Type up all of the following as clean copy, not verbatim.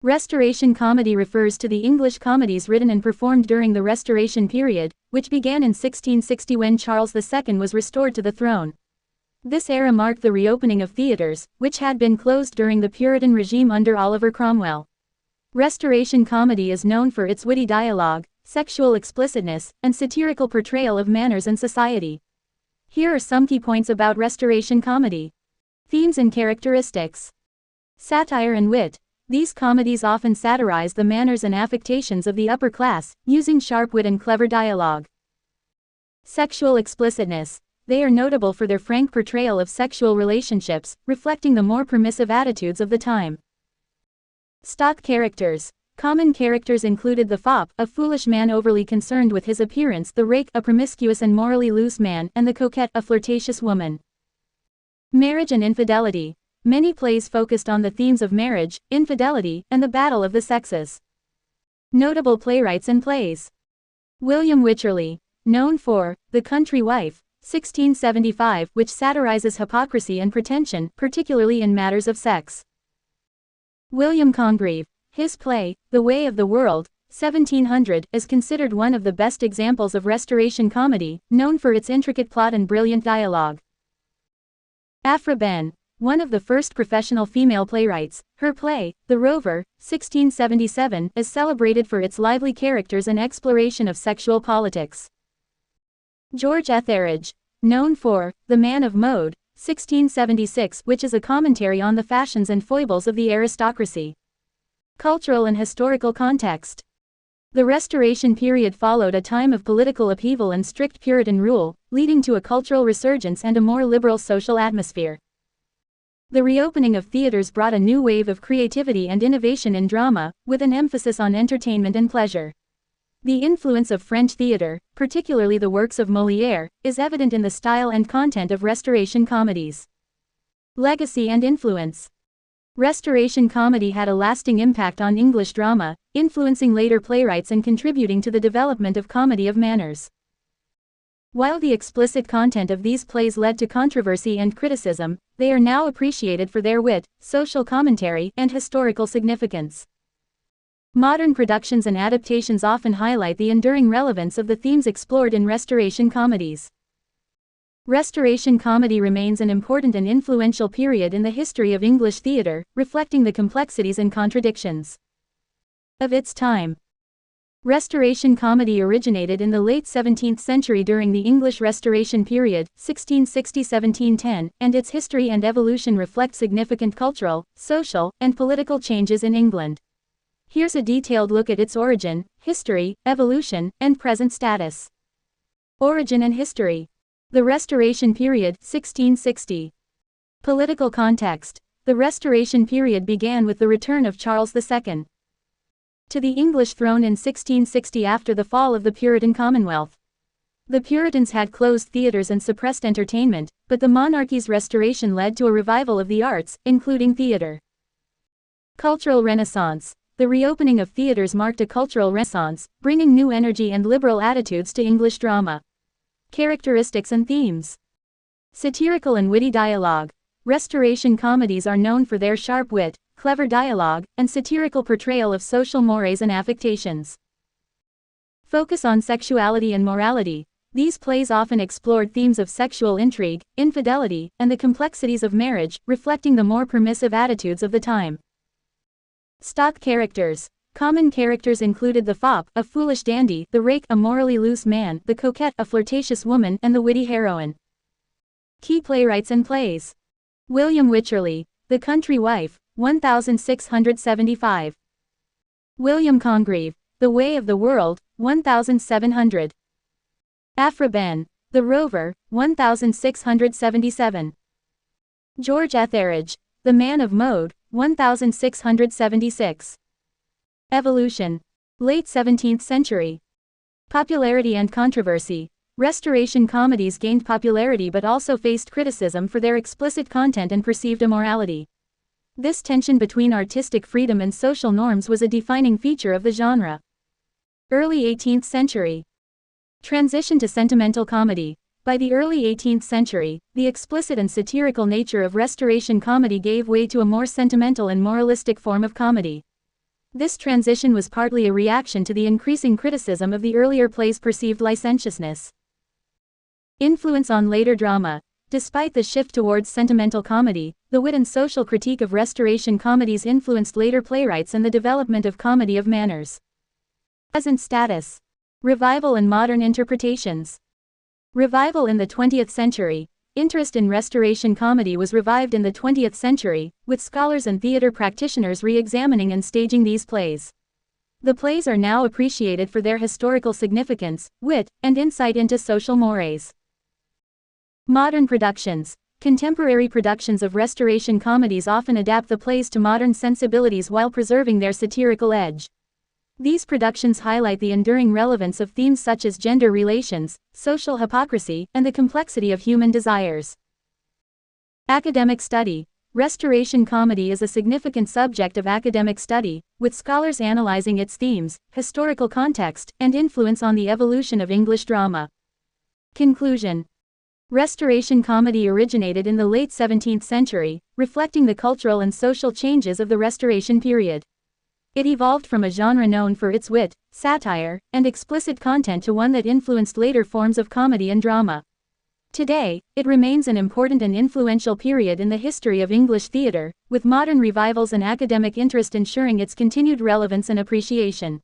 Restoration comedy refers to the English comedies written and performed during the Restoration period, which began in 1660 when Charles II was restored to the throne. This era marked the reopening of theatres, which had been closed during the Puritan regime under Oliver Cromwell. Restoration comedy is known for its witty dialogue, sexual explicitness, and satirical portrayal of manners and society. Here are some key points about Restoration comedy. Themes and characteristics. Satire and wit. These comedies often satirize the manners and affectations of the upper class, using sharp wit and clever dialogue. Sexual explicitness. They are notable for their frank portrayal of sexual relationships, reflecting the more permissive attitudes of the time. Stock characters. Common characters included the fop, a foolish man overly concerned with his appearance, the rake, a promiscuous and morally loose man, and the coquette, a flirtatious woman. Marriage and infidelity. Many plays focused on the themes of marriage, infidelity, and the battle of the sexes. Notable playwrights and plays. William Wycherley, known for The Country Wife, 1675, which satirizes hypocrisy and pretension, particularly in matters of sex. William Congreve, his play, The Way of the World, 1700, is considered one of the best examples of Restoration comedy, known for its intricate plot and brilliant dialogue. Aphra Behn, one of the first professional female playwrights, her play, The Rover, 1677, is celebrated for its lively characters and exploration of sexual politics. George Etheridge, known for The Man of Mode, 1676, which is a commentary on the fashions and foibles of the aristocracy. Cultural and historical context. The Restoration period followed a time of political upheaval and strict Puritan rule, leading to a cultural resurgence and a more liberal social atmosphere. The reopening of theaters brought a new wave of creativity and innovation in drama, with an emphasis on entertainment and pleasure. The influence of French theater, particularly the works of Molière, is evident in the style and content of Restoration comedies. Legacy and influence. Restoration comedy had a lasting impact on English drama, influencing later playwrights and contributing to the development of comedy of manners. While the explicit content of these plays led to controversy and criticism, they are now appreciated for their wit, social commentary, and historical significance. Modern productions and adaptations often highlight the enduring relevance of the themes explored in Restoration comedies. Restoration comedy remains an important and influential period in the history of English theatre, reflecting the complexities and contradictions of its time. Restoration comedy originated in the late 17th century during the English Restoration period, 1660–1710, and its history and evolution reflect significant cultural, social, and political changes in England. Here's a detailed look at its origin, history, evolution, and present status. Origin and history. The Restoration period, 1660. Political context. The Restoration period began with the return of Charles II to the English throne in 1660 after the fall of the Puritan Commonwealth. The Puritans had closed theaters and suppressed entertainment, but the monarchy's restoration led to a revival of the arts, including theater. Cultural Renaissance. The reopening of theaters marked a cultural renaissance, bringing new energy and liberal attitudes to English drama. Characteristics and themes. Satirical and witty dialogue. Restoration comedies are known for their sharp wit, clever dialogue, and satirical portrayal of social mores and affectations. Focus on sexuality and morality. These plays often explored themes of sexual intrigue, infidelity, and the complexities of marriage, reflecting the more permissive attitudes of the time. Stock characters. Common characters included the fop, a foolish dandy, the rake, a morally loose man, the coquette, a flirtatious woman, and the witty heroine. Key playwrights and plays. William Wycherley, The Country Wife, 1675. William Congreve, The Way of the World, 1700. Aphra Behn, The Rover, 1677. George Etheridge, The Man of Mode, 1676. Evolution. Late 17th century. Popularity and controversy. Restoration comedies gained popularity but also faced criticism for their explicit content and perceived immorality. This tension between artistic freedom and social norms was a defining feature of the genre. Early 18th century. Transition to sentimental comedy. By the early 18th century, the explicit and satirical nature of Restoration comedy gave way to a more sentimental and moralistic form of comedy. This transition was partly a reaction to the increasing criticism of the earlier play's perceived licentiousness. Influence on later drama. Despite the shift towards sentimental comedy, the wit and social critique of Restoration comedies influenced later playwrights and the development of comedy of manners. Present status. Revival and modern interpretations. Revival in the 20th century. Interest in Restoration comedy was revived in the 20th century, with scholars and theater practitioners re-examining and staging these plays. The plays are now appreciated for their historical significance, wit, and insight into social mores. Modern productions. Contemporary productions of Restoration comedies often adapt the plays to modern sensibilities while preserving their satirical edge. These productions highlight the enduring relevance of themes such as gender relations, social hypocrisy, and the complexity of human desires. Academic study. Restoration comedy is a significant subject of academic study, with scholars analyzing its themes, historical context, and influence on the evolution of English drama. Conclusion. Restoration comedy originated in the late 17th century, reflecting the cultural and social changes of the Restoration period. It evolved from a genre known for its wit, satire, and explicit content to one that influenced later forms of comedy and drama. Today, it remains an important and influential period in the history of English theatre, with modern revivals and academic interest ensuring its continued relevance and appreciation.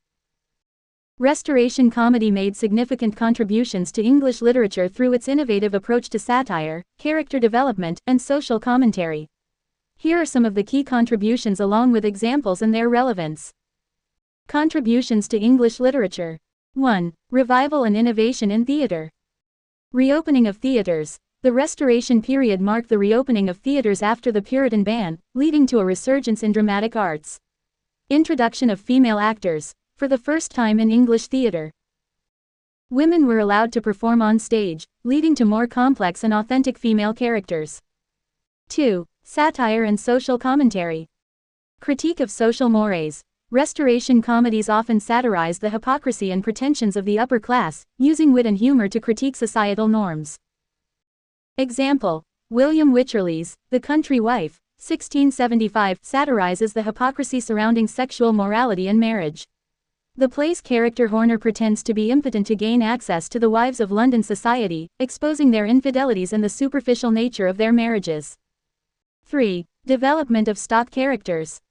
Restoration comedy made significant contributions to English literature through its innovative approach to satire, character development, and social commentary. Here are some of the key contributions along with examples and their relevance. Contributions to English literature. 1. Revival and innovation in theatre. Reopening of theatres. The Restoration period marked the reopening of theatres after the Puritan ban, leading to a resurgence in dramatic arts. Introduction of female actors. For the first time in English theatre, women were allowed to perform on stage, leading to more complex and authentic female characters. 2. Satire and social commentary. Critique of social mores. Restoration comedies often satirized the hypocrisy and pretensions of the upper class, using wit and humor to critique societal norms. Example: William Wycherley's The Country Wife, 1675, satirizes the hypocrisy surrounding sexual morality and marriage. The play's character Horner pretends to be impotent to gain access to the wives of London society, exposing their infidelities and the superficial nature of their marriages. 3. Development of stock characters.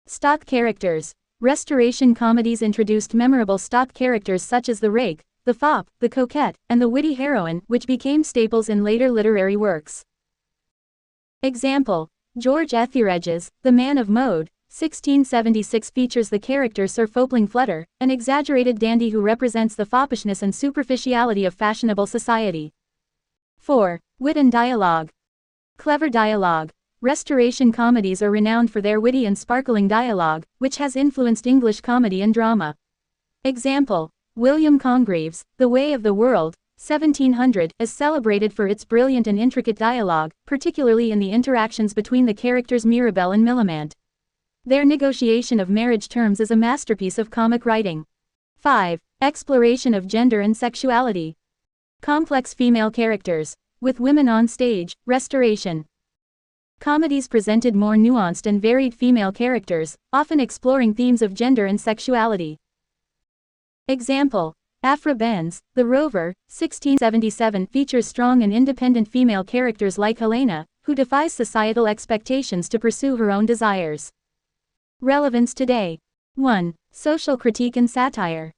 Stock characters. Restoration comedies introduced memorable stock characters such as the rake, the fop, the coquette, and the witty heroine, which became staples in later literary works. Example: George Etheredge's The Man of Mode, 1676, features the character Sir Fopling Flutter, an exaggerated dandy who represents the foppishness and superficiality of fashionable society. 4. Wit and dialogue. Clever dialogue. Restoration comedies are renowned for their witty and sparkling dialogue, which has influenced English comedy and drama. Example: William Congreve's The Way of the World, 1700, is celebrated for its brilliant and intricate dialogue, particularly in the interactions between the characters Mirabell and Millamant. Their negotiation of marriage terms is a masterpiece of comic writing. 5. Exploration of gender and sexuality. Complex female characters. With women on stage, Restoration comedies presented more nuanced and varied female characters, often exploring themes of gender and sexuality. Example: Aphra Behn's The Rover, 1677, features strong and independent female characters like Helena, who defies societal expectations to pursue her own desires. Relevance today. 1. Social critique and satire.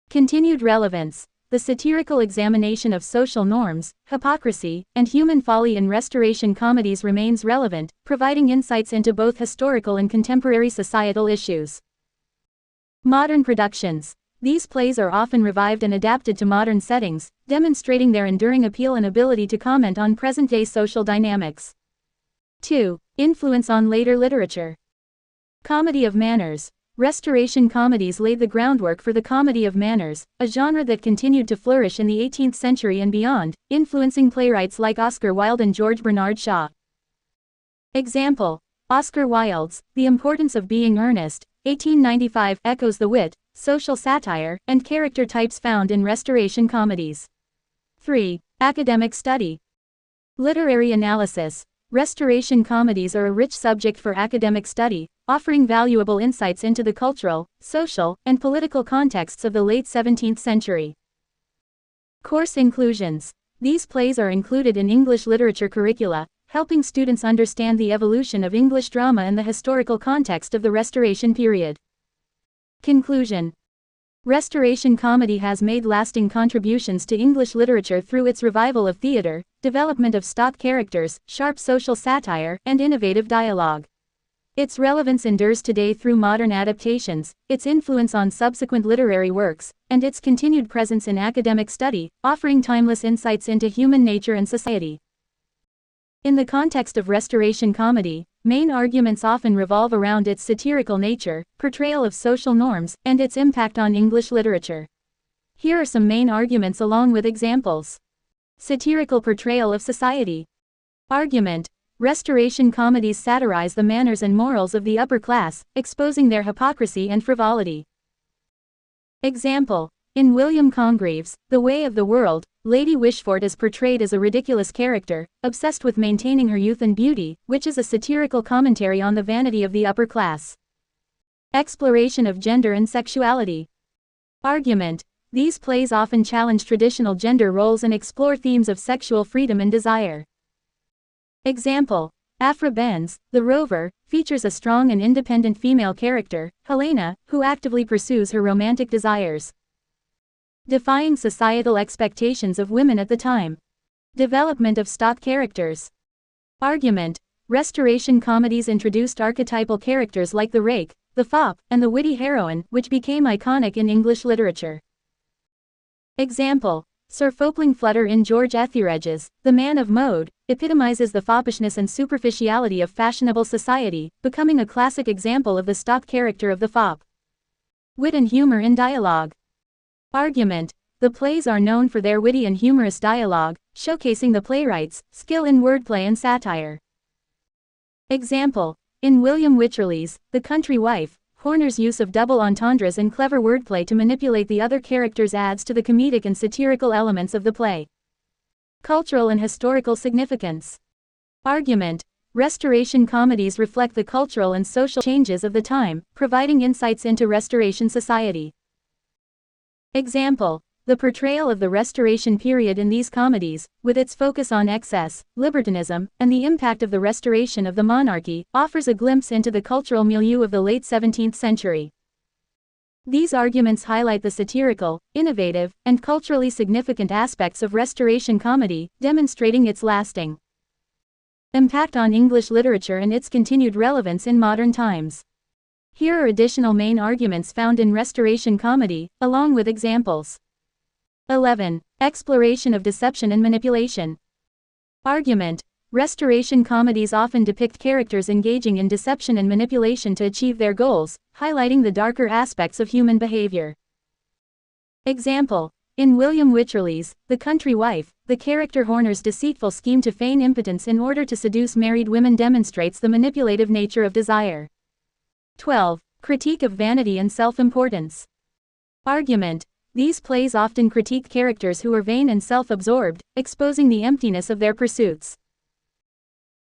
Continued relevance. The satirical examination of social norms, hypocrisy, and human folly in Restoration comedies remains relevant, providing insights into both historical and contemporary societal issues. Modern productions. These plays are often revived and adapted to modern settings, demonstrating their enduring appeal and ability to comment on present-day social dynamics. 2. Influence on later literature. Comedy of manners. Restoration comedies laid the groundwork for the comedy of manners, a genre that continued to flourish in the 18th century and beyond, influencing playwrights like Oscar Wilde and George Bernard Shaw. Example: Oscar Wilde's The Importance of Being Earnest, 1895, echoes the wit, social satire, and character types found in Restoration comedies. 3. Academic study. Literary analysis. Restoration comedies are a rich subject for academic study, offering valuable insights into the cultural, social, and political contexts of the late 17th century. Course inclusions. These plays are included in English literature curricula, helping students understand the evolution of English drama and the historical context of the Restoration period. Conclusion. Restoration comedy has made lasting contributions to English literature through its revival of theatre, development of stock characters, sharp social satire, and innovative dialogue. Its relevance endures today through modern adaptations, its influence on subsequent literary works, and its continued presence in academic study, offering timeless insights into human nature and society. In the context of Restoration comedy, main arguments often revolve around its satirical nature, portrayal of social norms, and its impact on English literature. Here are some main arguments along with examples. Satirical portrayal of society. Argument. Restoration comedies satirize the manners and morals of the upper class, exposing their hypocrisy and frivolity. Example. In William Congreve's The Way of the World, Lady Wishfort is portrayed as a ridiculous character, obsessed with maintaining her youth and beauty, which is a satirical commentary on the vanity of the upper class. Exploration of gender and sexuality. Argument. These plays often challenge traditional gender roles and explore themes of sexual freedom and desire. Example. Aphra Behn's The Rover features a strong and independent female character, Helena, who actively pursues her romantic desires. Defying societal expectations of women at the time. Development of stock characters. Argument. Restoration comedies introduced archetypal characters like the rake, the fop, and the witty heroine, which became iconic in English literature. Example. Sir Fopling Flutter in George Etheredge's The Man of Mode epitomizes the foppishness and superficiality of fashionable society, becoming a classic example of the stock character of the fop. Wit and humor in dialogue. Argument. The plays are known for their witty and humorous dialogue, showcasing the playwright's skill in wordplay and satire. Example. In William Wycherley's The Country Wife, Horner's use of double entendres and clever wordplay to manipulate the other characters adds to the comedic and satirical elements of the play. Cultural and historical significance. Argument. Restoration comedies reflect the cultural and social changes of the time, providing insights into Restoration society. Example. The portrayal of the Restoration period in these comedies, with its focus on excess, libertinism, and the impact of the restoration of the monarchy, offers a glimpse into the cultural milieu of the late 17th century. These arguments highlight the satirical, innovative, and culturally significant aspects of Restoration comedy, demonstrating its lasting impact on English literature and its continued relevance in modern times. Here are additional main arguments found in Restoration comedy, along with examples. 11. Exploration of deception and manipulation. Argument. Restoration comedies often depict characters engaging in deception and manipulation to achieve their goals, highlighting the darker aspects of human behavior. Example. In William Wycherley's The Country Wife, the character Horner's deceitful scheme to feign impotence in order to seduce married women demonstrates the manipulative nature of desire. 12. Critique of vanity and self-importance. Argument. These plays often critique characters who are vain and self-absorbed, exposing the emptiness of their pursuits.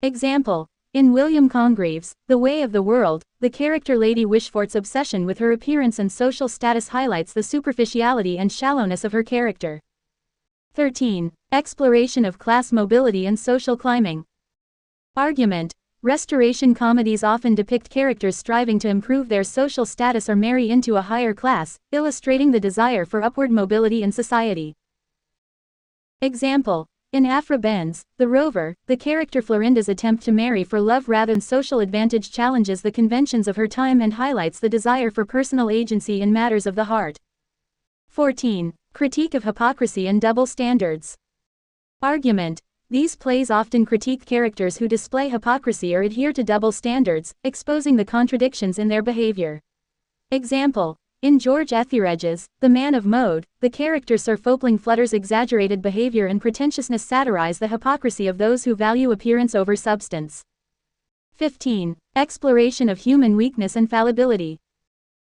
Example. In William Congreve's The Way of the World, the character Lady Wishfort's obsession with her appearance and social status highlights the superficiality and shallowness of her character. 13. Exploration of class mobility and social climbing. Argument. Restoration comedies often depict characters striving to improve their social status or marry into a higher class, illustrating the desire for upward mobility in society. Example. In Aphra Behn's The Rover, the character Florinda's attempt to marry for love rather than social advantage challenges the conventions of her time and highlights the desire for personal agency in matters of the heart. 14. Critique of hypocrisy and double standards. Argument. These plays often critique characters who display hypocrisy or adhere to double standards, exposing the contradictions in their behavior. Example. In George Etheredge's The Man of Mode, the character Sir Fopling Flutter's exaggerated behavior and pretentiousness satirize the hypocrisy of those who value appearance over substance. 15. Exploration of human weakness and fallibility.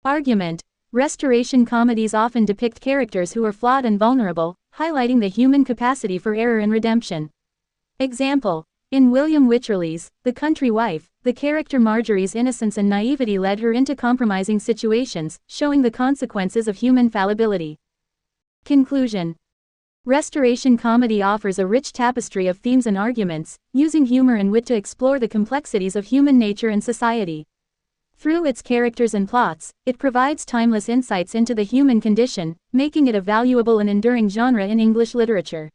Argument. Restoration comedies often depict characters who are flawed and vulnerable, highlighting the human capacity for error and redemption. Example. In William Wycherley's The Country Wife, the character Marjorie's innocence and naivety led her into compromising situations, showing the consequences of human fallibility. Conclusion. Restoration comedy offers a rich tapestry of themes and arguments, using humor and wit to explore the complexities of human nature and society. Through its characters and plots, it provides timeless insights into the human condition, making it a valuable and enduring genre in English literature.